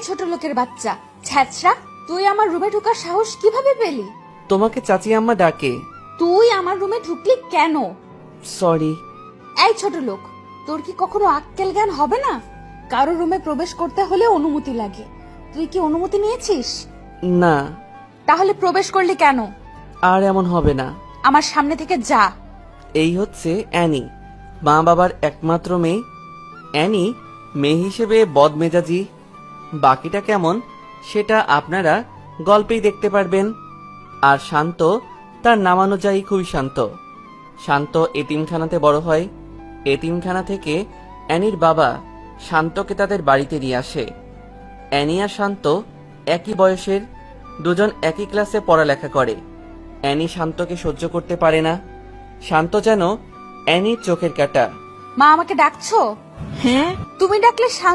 ছোট লোকের বাচ্চা ছ্যাচরা, তুই আমার রুমে ঢোকার সাহস কিভাবে পেলি? তোমাকে চাচি আম্মা ডাকে। তুই আমার রুমে ঢুকলি কেন? সরি। এই ছোট লোক, তোর কি কখনো আক্কেল জ্ঞান হবে না? কারো রুমে প্রবেশ করতে হলে অনুমতি লাগে। তুই কি অনুমতি নিয়েছিস? না। তাহলে প্রবেশ করলি কেন? আর এমন হবে না। আমার সামনে থেকে যা। এই হচ্ছে অ্যানি, মা বাবার একমাত্র মেয়ে। অ্যানি মেয়ে হিসেবে বদমেজাজি, বাকিটা কেমন সেটা আপনারা গল্পেই দেখতে পারবেন। আর শান্ত, তার নামানুযায়ী খুবই শান্ত। শান্ত এতিমখানাতে বড় হয়। এতিমখানা থেকে অ্যানির বাবা শান্তকে তাদের বাড়িতে নিয়ে আসে। অ্যানি আর শান্ত একই বয়সের, দুজন একই ক্লাসে পড়ালেখা করে। অ্যানি শান্তকে সহ্য করতে পারে না। শান্ত যেন অ্যানির চোখের কাঁটা। মা, আমাকে ডাকছো? হ্যাঁ, তুমি ডাকলে